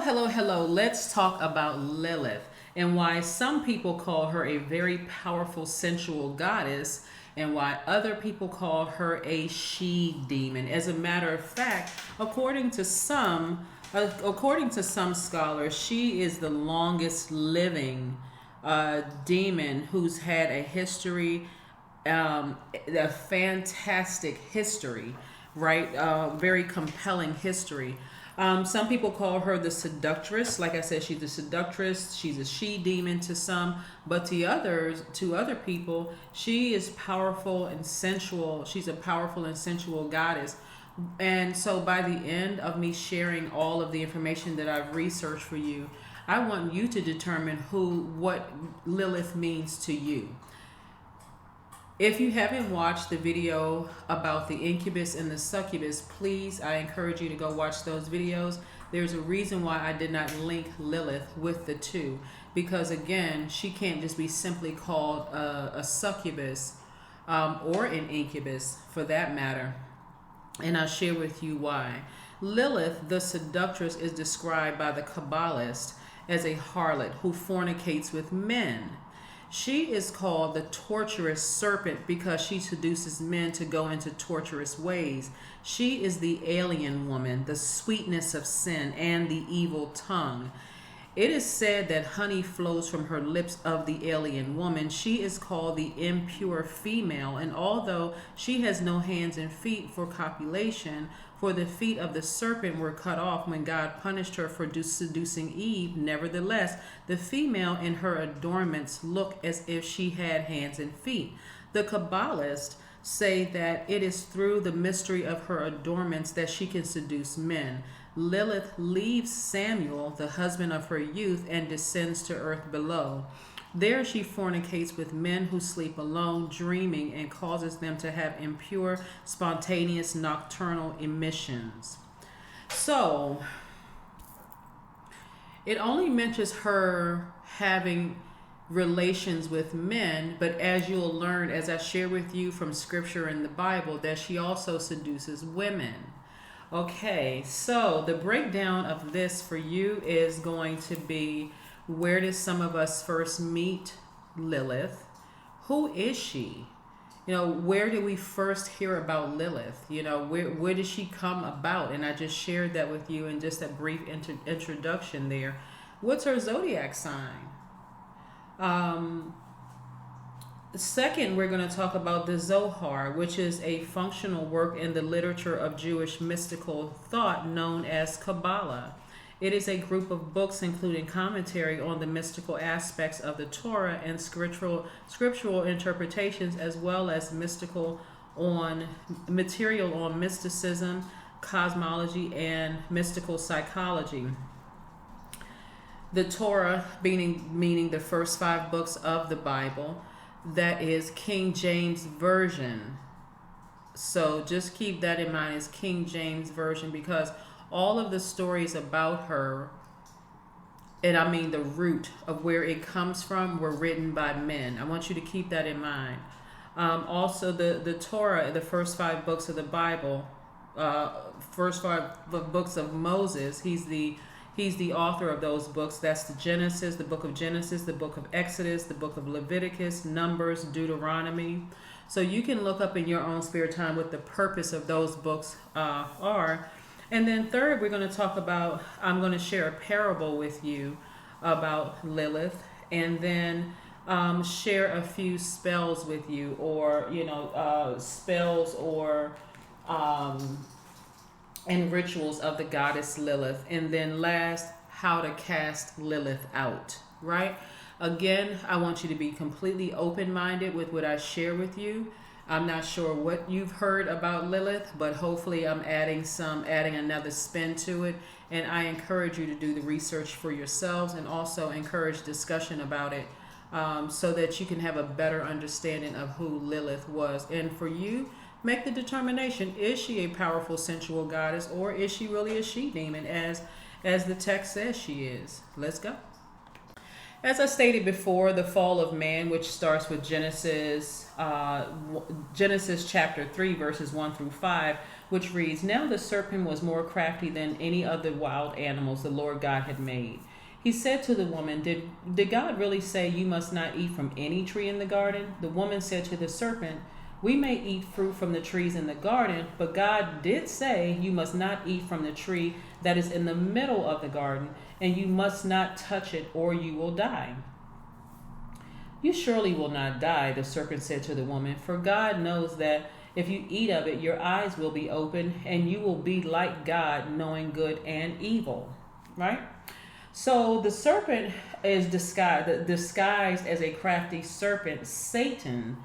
Hello. Let's talk about Lilith and why some people call her a very powerful sensual goddess and why other people call her a she demon. As a matter of fact, according to some scholars, she is the longest living demon who's had a history, a fantastic history, right? Very compelling history. Some people call her the seductress. Like I said, she's a seductress. She's a she demon to some, but to other people, she is powerful and sensual. She's a powerful and sensual goddess. And so by the end of me sharing all of the information that I've researched for you, I want you to determine what Lilith means to you. If you haven't watched the video about the incubus and the succubus, please, I encourage you to go watch those videos. There's a reason why I did not link Lilith with the two, because again, she can't just be simply called a succubus or an incubus for that matter. And I'll share with you why. Lilith, the seductress, is described by the Kabbalist as a harlot who fornicates with men. She is called the torturous serpent because she seduces men to go into torturous ways. She is the alien woman, the sweetness of sin, and the evil tongue. It is said that honey flows from her lips of the alien woman. She is called the impure female, and although she has no hands and feet for copulation, for the feet of the serpent were cut off when God punished her for seducing Eve, nevertheless, the female in her adornments look as if she had hands and feet. The Kabbalists say that it is through the mystery of her adornments that she can seduce men. Lilith leaves Samuel, the husband of her youth, and descends to earth below. There she fornicates with men who sleep alone, dreaming, and causes them to have impure, spontaneous, nocturnal emissions. So, it only mentions her having relations with men, but as you'll learn, as I share with you from scripture in the Bible, that she also seduces women. Okay, so the breakdown of this for you is going to be, where did some of us first meet Lilith? Who is she? Where did we first hear about Lilith? Where did she come about? And I just shared that with you in just a brief introduction there. What's her zodiac sign? Second, we're going to talk about the Zohar, which is a functional work in the literature of Jewish mystical thought known as Kabbalah. It is a group of books including commentary on the mystical aspects of the Torah and scriptural interpretations, as well as material on mysticism, cosmology, and mystical psychology. The Torah meaning the first 5 books of the Bible. That is King James Version. So just keep that in mind, as King James Version, because all of the stories about her, and I mean the root of where it comes from, were written by men. I want you to keep that in mind. Also, the Torah, the first 5 books of the Bible, first 5 books of Moses, he's the author of those books. That's the Genesis, the book of Genesis, the book of Exodus, the book of Leviticus, Numbers, Deuteronomy. So you can look up in your own spare time what the purpose of those books are. And then third, we're going to talk about, I'm going to share a parable with you about Lilith, and then share a few spells with you, or, spells or and rituals of the goddess Lilith. And then last, how to cast Lilith out, right? Again, I want you to be completely open-minded with what I share with you. I'm not sure what you've heard about Lilith, but hopefully I'm adding another spin to it. And I encourage you to do the research for yourselves, and also encourage discussion about it, so that you can have a better understanding of who Lilith was. And for you, make the determination, is she a powerful sensual goddess, or is she really a she demon, as the text says she is? Let's go. As I stated before, the fall of man, which starts with Genesis chapter 3, verses 1 through 5, which reads, "Now the serpent was more crafty than any of the wild animals the Lord God had made. He said to the woman, did God really say you must not eat from any tree in the garden? The woman said to the serpent, we may eat fruit from the trees in the garden, but God did say you must not eat from the tree that is in the middle of the garden, and you must not touch it, or you will die." "You surely will not die," the serpent said to the woman, "for God knows that if you eat of it, your eyes will be open, and you will be like God, knowing good and evil." Right? So the serpent is disguised as a crafty serpent. Satan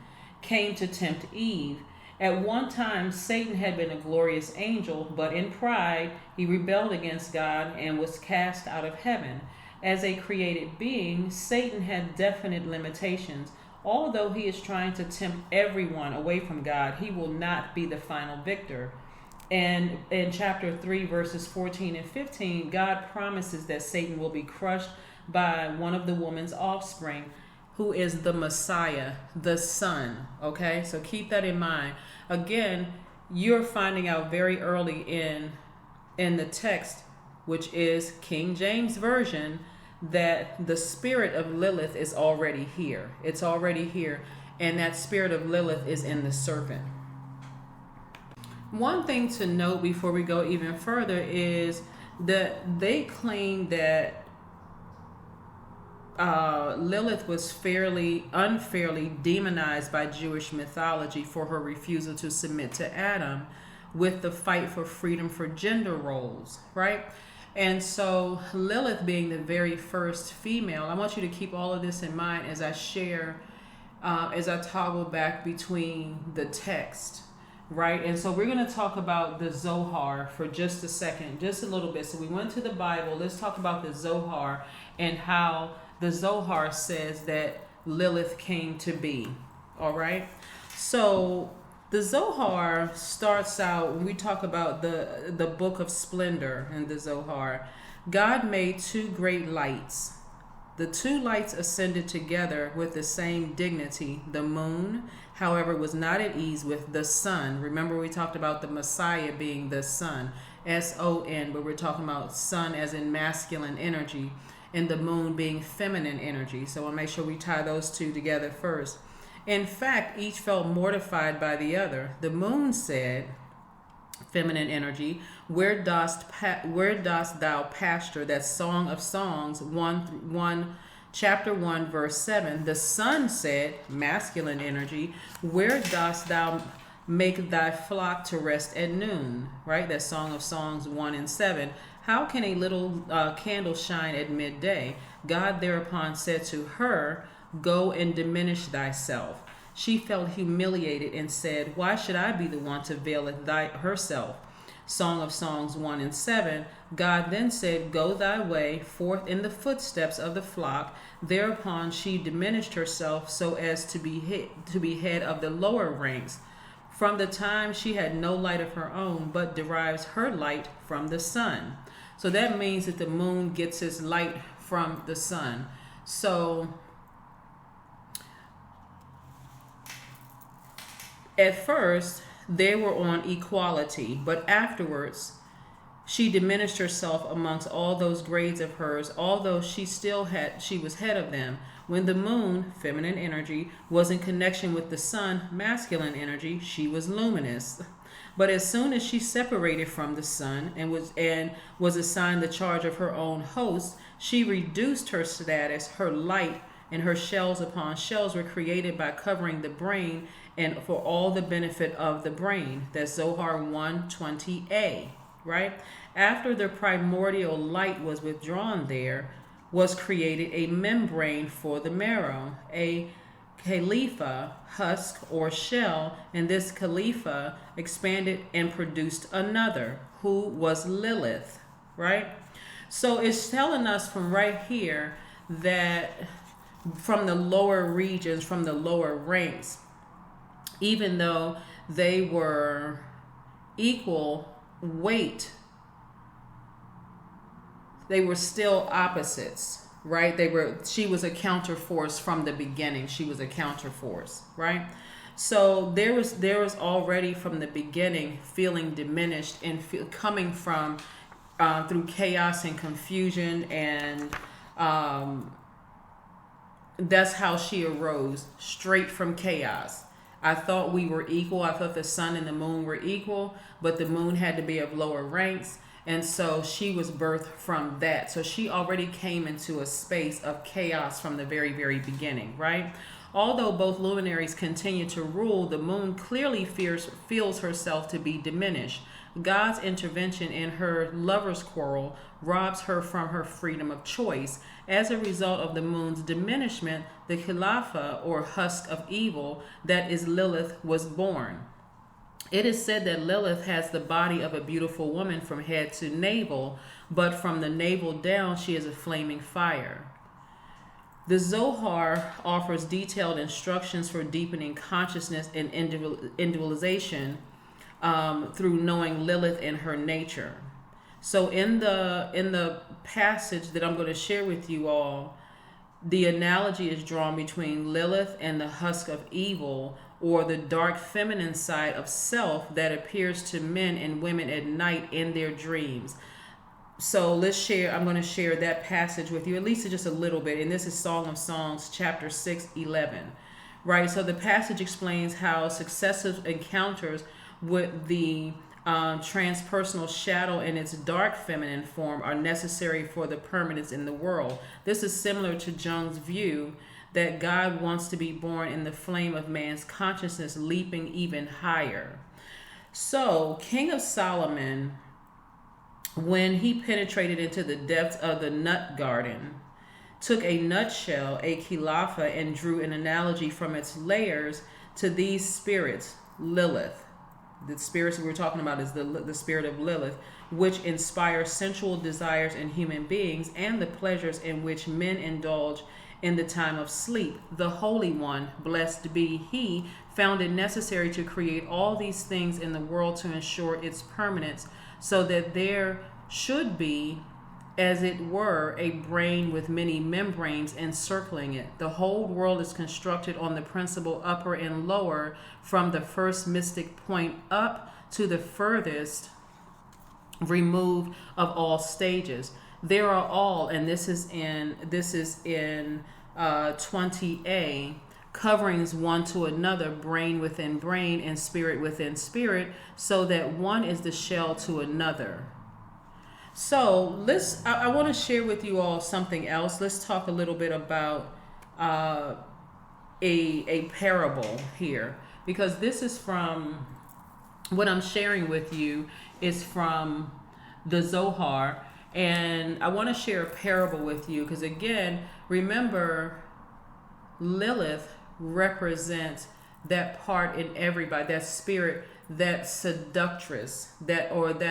came to tempt Eve. At one time, Satan had been a glorious angel, but in pride, he rebelled against God and was cast out of heaven. As a created being, Satan had definite limitations. Although he is trying to tempt everyone away from God, he will not be the final victor. And in chapter 3, verses 14 and 15, God promises that Satan will be crushed by one of the woman's offspring, who is the Messiah, the Son. Okay, so keep that in mind. Again, you're finding out very early in the text, which is King James Version, that the spirit of Lilith is already here. It's already here, and that spirit of Lilith is in the serpent. One thing to note before we go even further is that they claim that Lilith was unfairly demonized by Jewish mythology for her refusal to submit to Adam with the fight for freedom for gender roles, right? And so Lilith being the very first female, I want you to keep all of this in mind as I share, as I toggle back between the text, right? And so we're going to talk about the Zohar for just a second, just a little bit. So we went to the Bible. Let's talk about the Zohar and how the Zohar says that Lilith came to be. All right. So the Zohar starts out, when we talk about the book of Splendor in the Zohar, God made two great lights. The two lights ascended together with the same dignity. The moon, however, was not at ease with the sun. Remember, we talked about the Messiah being the sun, S-O-N, but we're talking about sun as in masculine energy, and the moon being feminine energy. So I'll make sure we tie those two together first. In fact, each felt mortified by the other. The moon said, feminine energy, where dost thou pasture? That Song of Songs, chapter 1, verse 7. The sun said, masculine energy, where dost thou make thy flock to rest at noon? Right? That Song of Songs 1 and 7. How can a little candle shine at midday? God thereupon said to her, go and diminish thyself. She felt humiliated and said, why should I be the one to veil herself? Song of Songs 1 and 7. God then said, go thy way forth in the footsteps of the flock. Thereupon she diminished herself so as to be head of the lower ranks. From the time she had no light of her own, but derives her light from the sun. So that means that the moon gets its light from the sun. So at first, they were on equality, but afterwards, she diminished herself amongst all those grades of hers, although she was head of them. When the moon, feminine energy, was in connection with the sun, masculine energy, she was luminous. But as soon as she separated from the sun and was assigned the charge of her own host, she reduced her status, her light, and her shells upon shells were created by covering the brain and for all the benefit of the brain. That's Zohar 120a, right? After the primordial light was withdrawn, there was created a membrane for the marrow, a Khalifa, husk or shell, and this Khalifa expanded and produced another, who was Lilith, right? So it's telling us from right here that from the lower regions, from the lower ranks, even though they were equal weight, they were still opposites, right? She was a counterforce from the beginning. She was a counterforce, right? So there was already from the beginning feeling diminished and coming from through chaos and confusion, and that's how she arose, straight from chaos. I thought we were equal. I thought the sun and the moon were equal, but the moon had to be of lower ranks. And so she was birthed from that. So she already came into a space of chaos from the very, very beginning, right? Although both luminaries continue to rule, the moon clearly feels herself to be diminished. God's intervention in her lover's quarrel robs her from her freedom of choice. As a result of the moon's diminishment, the Khilafah, or husk of evil, that is Lilith, was born. It is said that Lilith has the body of a beautiful woman from head to navel, but from the navel down she is a flaming fire. The Zohar offers detailed instructions for deepening consciousness and individualization through knowing Lilith and her nature. So in the passage that I'm going to share with you all, the analogy is drawn between Lilith and the husk of evil, or the dark feminine side of self that appears to men and women at night in their dreams. So I'm going to share that passage with you, at least just a little bit. And this is Song of Songs, chapter 6:11, right? So the passage explains how successive encounters with the transpersonal shadow in its dark feminine form are necessary for the permanence in the world. This is similar to Jung's view that God wants to be born in the flame of man's consciousness, leaping even higher. So King of Solomon, when he penetrated into the depths of the nut garden, took a nutshell, a khilafah, and drew an analogy from its layers to these spirits, Lilith. The spirits we were talking about is the spirit of Lilith, which inspires sensual desires in human beings and the pleasures in which men indulge in the time of sleep. The Holy One, blessed be He, found it necessary to create all these things in the world to ensure its permanence, so that there should be, as it were, a brain with many membranes encircling it. The whole world is constructed on the principle upper and lower, from the first mystic point up to the furthest removed of all stages. There are all, and this is in 20a, coverings one to another, brain within brain and spirit within spirit, so that one is the shell to another. So I want to share with you all something else. Let's talk a little bit about a parable here, because this is from, what I'm sharing with you is from the Zohar, and I want to share a parable with you because, again, remember, Lilith represents that part in everybody, that spirit, that seductress, that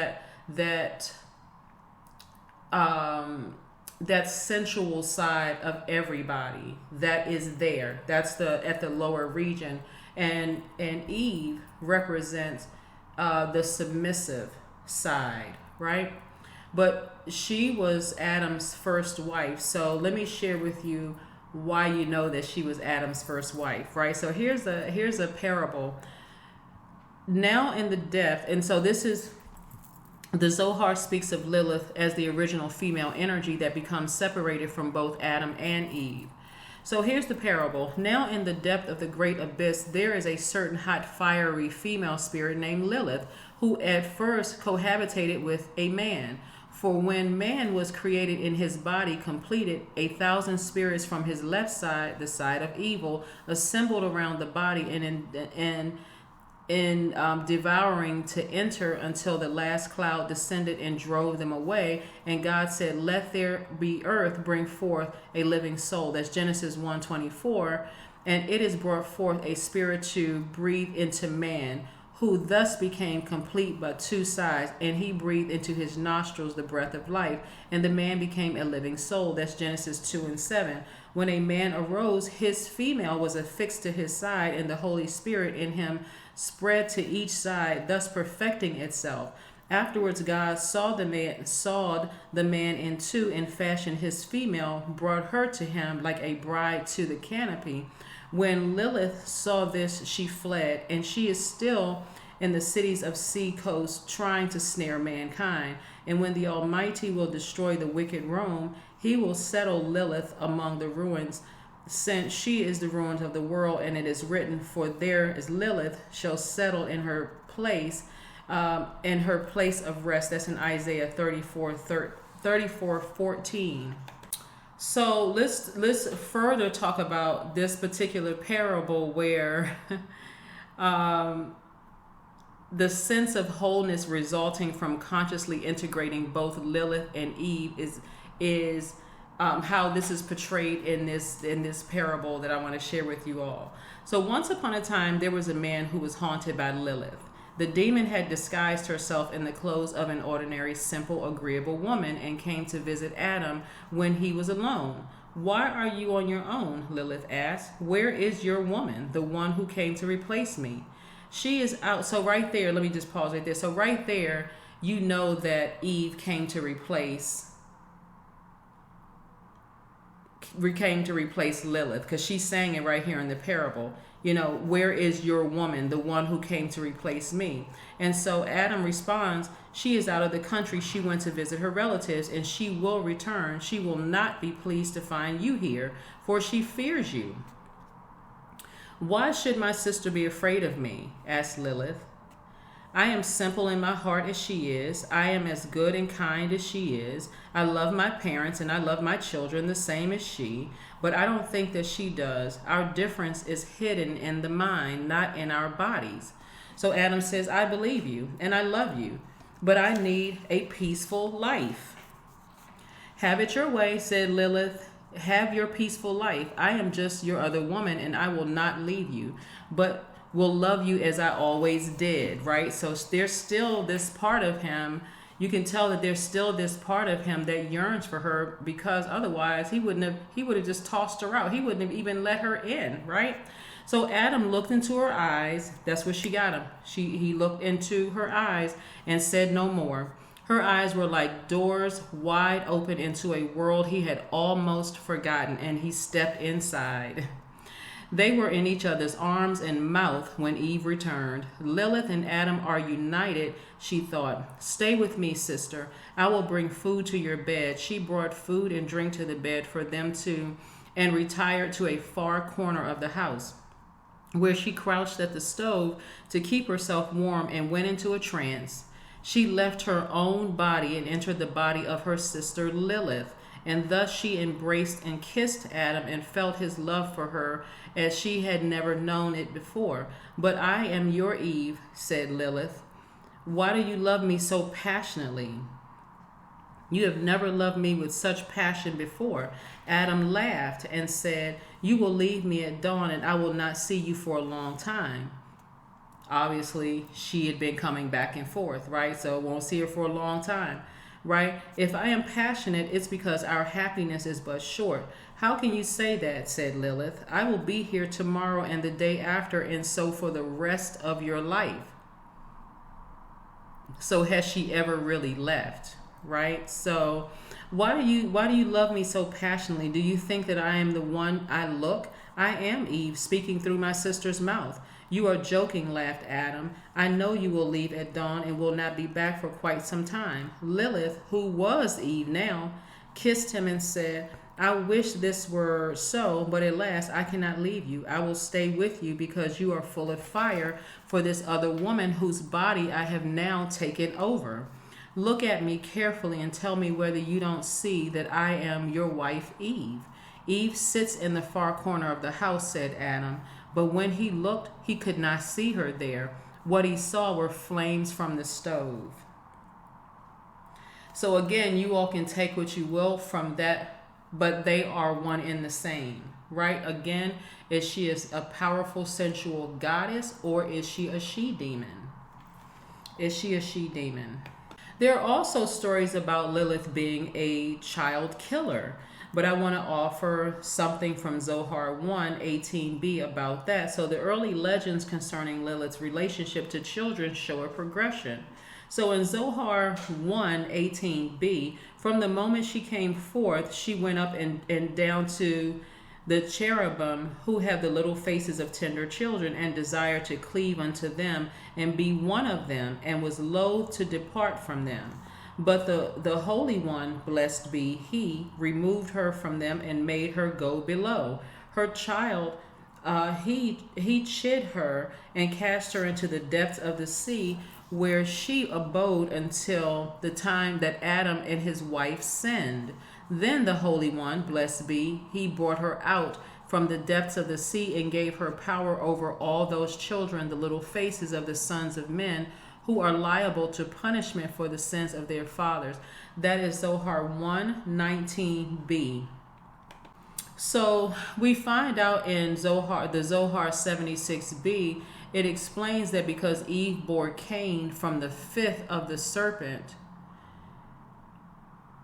sensual side of everybody that is there. That's at the lower region, and Eve represents the submissive side, right? But she was Adam's first wife. So let me share with you why you know that she was Adam's first wife, right? So here's a parable. Now in the depth, and so this is, the Zohar speaks of Lilith as the original female energy that becomes separated from both Adam and Eve. So here's the parable. Now in the depth of the great abyss, there is a certain hot, fiery female spirit named Lilith, who at first cohabitated with a man. For when man was created in his body completed, 1,000 spirits from his left side, the side of evil, assembled around the body and devouring to enter until the last cloud descended and drove them away. And God said, let there be earth, bring forth a living soul. That's Genesis 1:24. And it is brought forth a spirit to breathe into man, who thus became complete but two sides, and he breathed into his nostrils the breath of life, and the man became a living soul. That's Genesis 2:7. When a man arose, his female was affixed to his side, and the Holy Spirit in him spread to each side, thus perfecting itself. Afterwards, God sawed the man in two, and fashioned his female, brought her to him like a bride to the canopy. When Lilith saw this, she fled, and she is still in the cities of sea coast trying to snare mankind. And when the Almighty will destroy the wicked Rome, he will settle Lilith among the ruins, since she is the ruins of the world. And it is written, for there is Lilith shall settle in her place of rest. That's in Isaiah 34:14. So let's further talk about this particular parable where the sense of wholeness resulting from consciously integrating both Lilith and Eve is how this is portrayed in this parable that I want to share with you all. So once upon a time, there was a man who was haunted by Lilith. The demon had disguised herself in the clothes of an ordinary, simple, agreeable woman and came to visit Adam when he was alone. Why are you on your own? Lilith asked. Where is your woman, the one who came to replace me? She is out. So right there, let me just pause right there. So right there, you know that Eve came to replace Lilith, because she's saying it right here in the parable. You know, where is your woman, the one who came to replace me? And so Adam responds, she is out of the country. She went to visit her relatives, and she will return. She will not be pleased to find you here, for she fears you. Why should my sister be afraid of me? Asked Lilith. I am simple in my heart as she is. I am as good and kind as she is. I love my parents and I love my children the same as she, but I don't think that she does. Our difference is hidden in the mind, not in our bodies. So Adam says, I believe you and I love you, but I need a peaceful life. Have it your way, said Lilith. Have your peaceful life. I am just your other woman and I will not leave you, but will love you as I always did, right? So there's still this part of him. You can tell that there's still this part of him that yearns for her, because otherwise he would have just tossed her out. He wouldn't have even let her in, right? So Adam looked into her eyes. That's what she got him. He looked into her eyes and said no more. Her eyes were like doors wide open into a world he had almost forgotten, and he stepped inside. They were in each other's arms and mouth when Eve returned. Lilith and Adam are united, she thought. Stay with me, sister. I will bring food to your bed. She brought food and drink to the bed for them two and retired to a far corner of the house, where she crouched at the stove to keep herself warm and went into a trance. She left her own body and entered the body of her sister Lilith, and thus she embraced and kissed Adam and felt his love for her as she had never known it before. But I am your Eve, said Lilith. Why do you love me so passionately? You have never loved me with such passion before. Adam laughed and said, you will leave me at dawn and I will not see you for a long time. Obviously, she had been coming back and forth, right? So won't see her for a long time, right? If I am passionate, it's because our happiness is but short. How can you say that, said Lilith. I will be here tomorrow and the day after, and so for the rest of your life. So has she ever really left, right? So why do you love me so passionately? Do you think that I am the one I look? I am Eve, speaking through my sister's mouth. You are joking, laughed Adam. I know you will leave at dawn and will not be back for quite some time. Lilith, who was Eve now, kissed him and said, I wish this were so, but alas, I cannot leave you. I will stay with you because you are full of fire for this other woman whose body I have now taken over. Look at me carefully and tell me whether you don't see that I am your wife Eve. Eve sits in the far corner of the house, said Adam. But when he looked, he could not see her there. What he saw were flames from the stove. So again, you all can take what you will from that, but they are one in the same, right? Again, is she a powerful, sensual goddess, or is she a she-demon? Is she a she-demon? There are also stories about Lilith being a child killer, but I want to offer something from Zohar 1:18b about that. So the early legends concerning Lilith's relationship to children show a progression. So in Zohar 1:18b, from the moment she came forth, she went up and down to the cherubim who have the little faces of tender children, and desired to cleave unto them and be one of them, and was loath to depart from them. But the Holy One, blessed be He, removed her from them and made her go below. Her child, he chid her and cast her into the depths of the sea, where she abode until the time that Adam and his wife sinned. Then the Holy One, blessed be He, brought her out from the depths of the sea and gave her power over all those children, the little faces of the sons of men, who are liable to punishment for the sins of their fathers. That is Zohar 1:19b. So we find out in the Zohar 76b, it explains that because Eve bore Cain from the fifth of the serpent,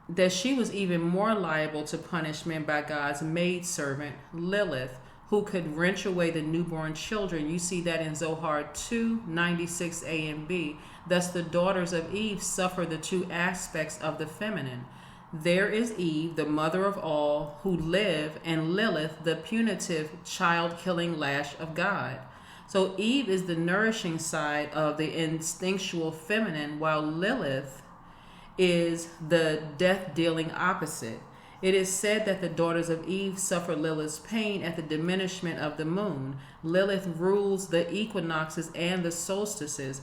that she was even more liable to punishment by God's maidservant, Lilith, who could wrench away the newborn children. You see that in Zohar 2:96a and b. Thus the daughters of Eve suffer the two aspects of the feminine. There is Eve, the mother of all who live, and Lilith, the punitive, child-killing lash of God. So Eve is the nourishing side of the instinctual feminine, while Lilith is the death-dealing opposite. It is said that the daughters of Eve suffer Lilith's pain at the diminishment of the moon. Lilith rules the equinoxes and the solstices.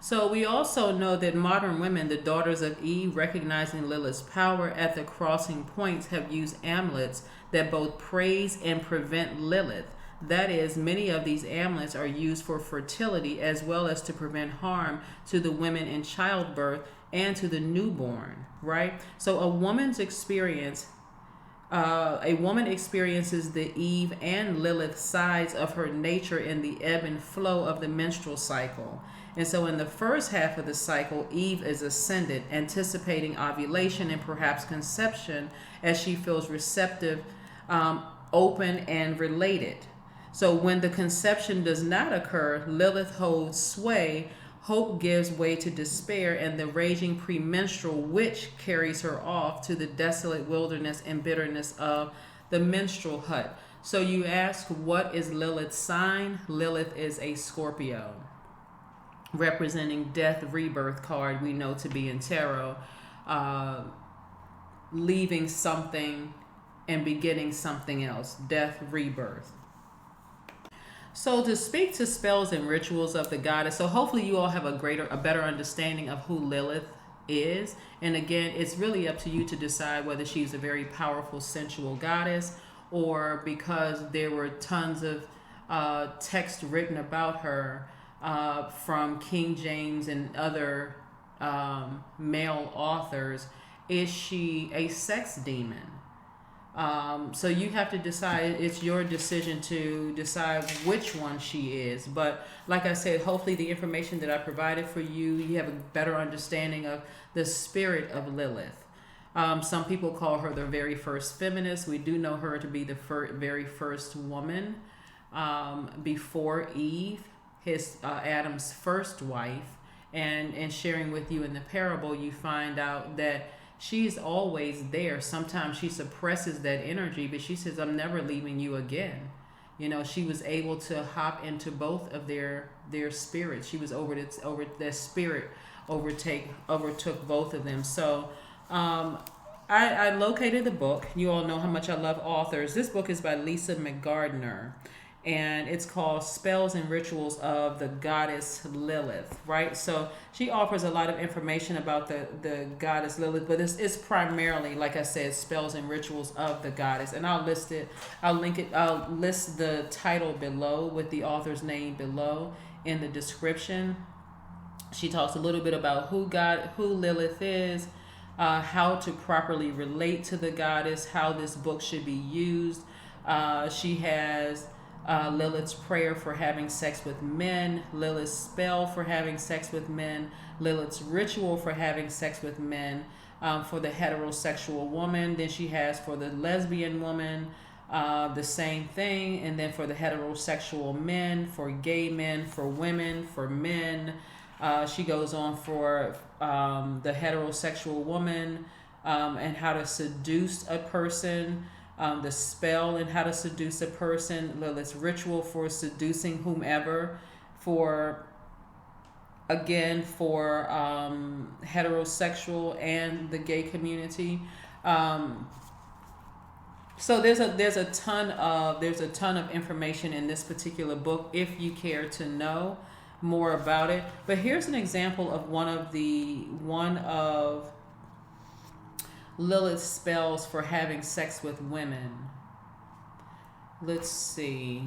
So we also know that modern women, the daughters of Eve, recognizing Lilith's power at the crossing points, have used amulets that both praise and prevent Lilith. That is, many of these amulets are used for fertility as well as to prevent harm to the women in childbirth and to the newborn, right? So a woman experiences the Eve and Lilith sides of her nature in the ebb and flow of the menstrual cycle. And so in the first half of the cycle, Eve is ascendant, anticipating ovulation and perhaps conception, as she feels receptive, open, and related. So when the conception does not occur, Lilith holds sway, hope gives way to despair, and the raging premenstrual witch carries her off to the desolate wilderness and bitterness of the menstrual hut. So you ask, what is Lilith's sign? Lilith is a Scorpio, representing death, rebirth card we know to be in tarot, leaving something and beginning something else, death, rebirth. So to speak to spells and rituals of the goddess, so hopefully you all have a better understanding of who Lilith is. And again, it's really up to you to decide whether she's a very powerful, sensual goddess, or because there were tons of text written about her from King James and other male authors, is she a sex demon? So you have to decide. It's your decision to decide which one she is. But like I said, hopefully the information that I provided for you, you have a better understanding of the spirit of Lilith. Some people call her the very first feminist. We do know her to be the very first woman before Eve, Adam's first wife. And sharing with you in the parable, you find out that she's always there. Sometimes she suppresses that energy, but she says, I'm never leaving you again. You know, she was able to hop into both of their spirits. She was over their spirit overtook both of them. So I located the book. You all know how much I love authors. This book is by Lisa McGardner, and it's called Spells and Rituals of the Goddess Lilith, right? So she offers a lot of information about the goddess Lilith, but it's primarily, like I said, spells and rituals of the goddess. And I'll list the title below with the author's name below in the description. She talks a little bit about who Lilith is, how to properly relate to the goddess, how this book should be used. She has Lilith's prayer for having sex with men, Lilith's spell for having sex with men, Lilith's ritual for having sex with men, for the heterosexual woman. Then she has for the lesbian woman the same thing, and then for the heterosexual men, for gay men, for women, for men, She goes on for the heterosexual woman and how to seduce a person, the spell and how to seduce a person, Lilith's ritual for seducing whomever, for heterosexual and the gay community. So there's a ton of information in this particular book if you care to know more about it. But here's an example of one of Lilith's spells for having sex with women. Let's see.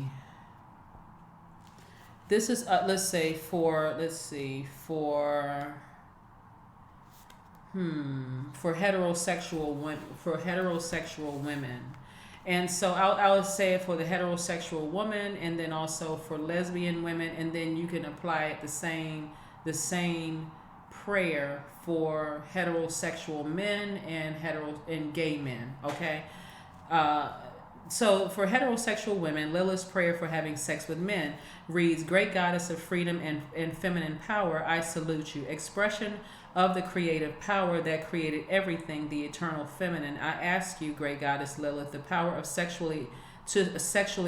This is for heterosexual women. And so I would say it for the heterosexual woman, and then also for lesbian women, and then you can apply it the same prayer for heterosexual men and gay men. Okay. So for heterosexual women, Lilith's prayer for having sex with men reads, "Great goddess of freedom and feminine power, I salute you. Expression of the creative power that created everything, the eternal feminine. I ask you, great goddess Lilith, the power of sexually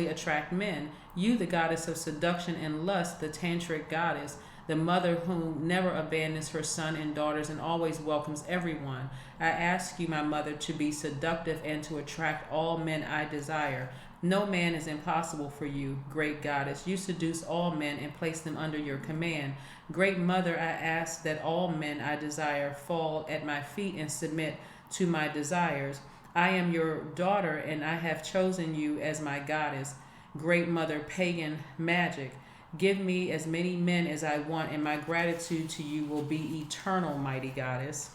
attract men. You, the goddess of seduction and lust, the tantric goddess, the mother who never abandons her son and daughters and always welcomes everyone. I ask you, my mother, to be seductive and to attract all men I desire. No man is impossible for you, great goddess. You seduce all men and place them under your command. Great mother, I ask that all men I desire fall at my feet and submit to my desires. I am your daughter and I have chosen you as my goddess. Great mother, pagan magic. Give me as many men as I want, and my gratitude to you will be eternal, mighty goddess.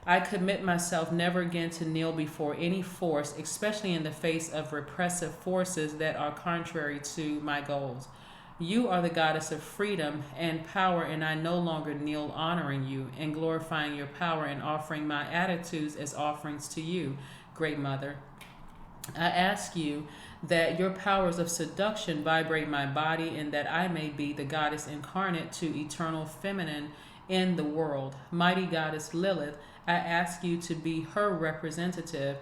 I commit myself never again to kneel before any force, especially in the face of repressive forces that are contrary to my goals. You are the goddess of freedom and power, and I no longer kneel honoring you and glorifying your power and offering my attitudes as offerings to you, great mother. I ask you that your powers of seduction vibrate my body and that I may be the goddess incarnate to eternal feminine in the world. Mighty goddess Lilith, I ask you to be her representative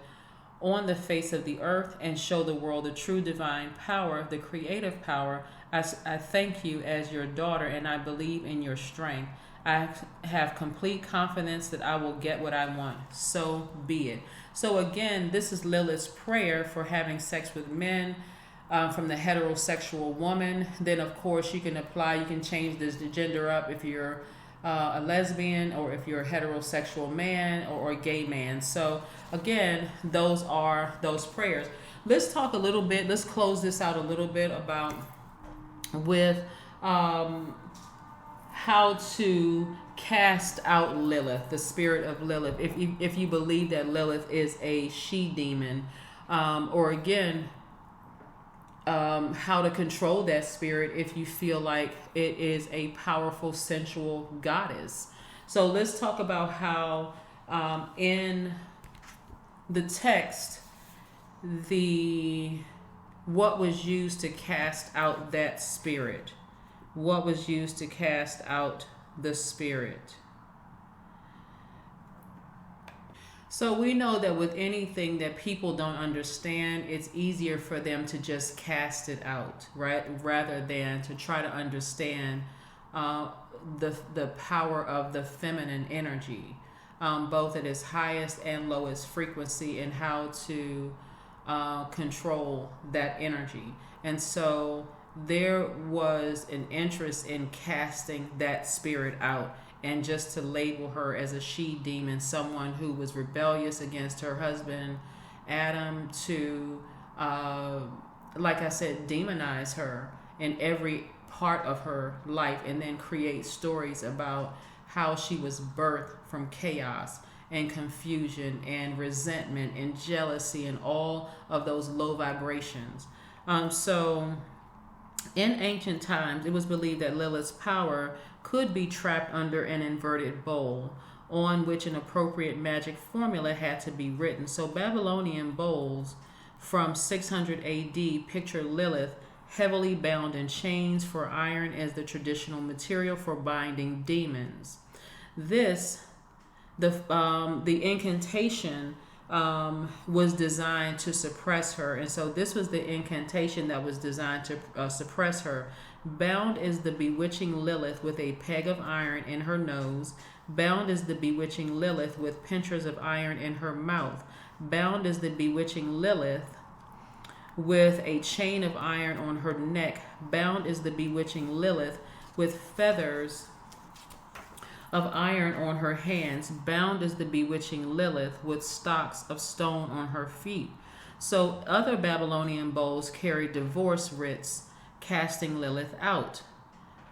on the face of the earth and show the world the true divine power, the creative power. I thank you as your daughter and I believe in your strength. I have complete confidence that I will get what I want. So be it. So again, this is Lilith's prayer for having sex with men from the heterosexual woman. Then of course you can change the gender up if you're a lesbian or if you're a heterosexual man or a gay man. So again, those are those prayers. Let's talk a little bit, let's close this out a little bit about with how to cast out Lilith, the spirit of Lilith, if you believe that Lilith is a she demon, or again, how to control that spirit if you feel like it is a powerful sensual goddess. So let's talk about how in the text, what was used to cast out that spirit. What was used to cast out the spirit. So we know that with anything that people don't understand, it's easier for them to just cast it out, right? Rather than to try to understand the power of the feminine energy, both at its highest and lowest frequency, and how to control that energy. And so there was an interest in casting that spirit out, and just to label her as a she demon, someone who was rebellious against her husband Adam, to like I said, demonize her in every part of her life, and then create stories about how she was birthed from chaos and confusion and resentment and jealousy and all of those low vibrations. So in ancient times, it was believed that Lilith's power could be trapped under an inverted bowl on which an appropriate magic formula had to be written. So Babylonian bowls from 600 AD picture Lilith heavily bound in chains, for iron is the traditional material for binding demons. The incantation was designed to suppress her, and so this was the incantation that was designed to suppress her. Bound is the bewitching Lilith with a peg of iron in her nose. Bound is the bewitching Lilith with pincers of iron in her mouth. Bound is the bewitching Lilith with a chain of iron on her neck. Bound is the bewitching Lilith with feathers of iron on her hands. Bound is the bewitching Lilith with stalks of stone on her feet. So other Babylonian bowls carry divorce writs casting Lilith out,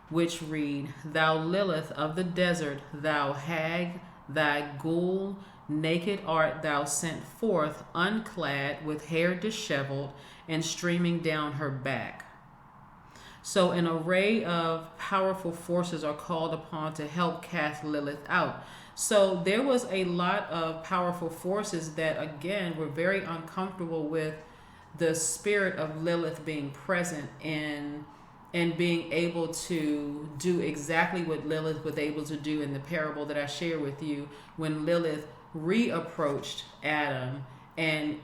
which read, Thou Lilith of the desert, thou hag, thy ghoul, naked art thou sent forth, unclad, with hair disheveled and streaming down her back. So an array of powerful forces are called upon to help cast Lilith out. So there was a lot of powerful forces that, again, were very uncomfortable with the spirit of Lilith being present and being able to do exactly what Lilith was able to do in the parable that I shared with you, when Lilith reapproached Adam and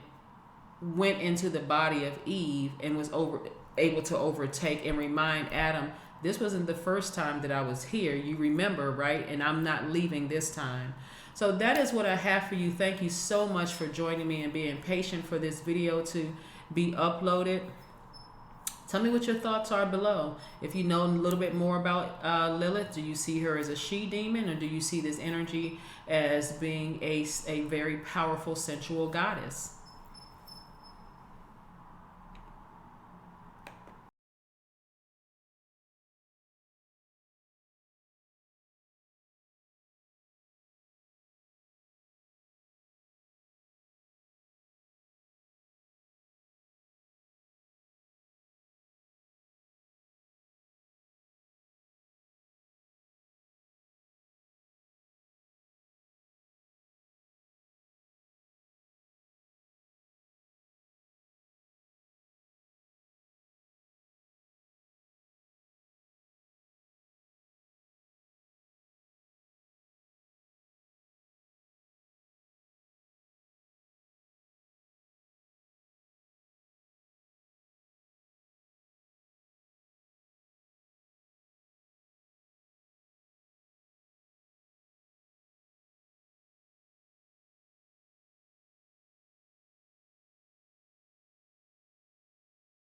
went into the body of Eve and was able to overtake and remind Adam, this wasn't the first time that I was here. You remember, right? And I'm not leaving this time. So that is what I have for you. Thank you so much for joining me and being patient for this video to be uploaded. Tell me what your thoughts are below. If you know a little bit more about Lilith, do you see her as a she demon, or do you see this energy as being a very powerful sensual goddess?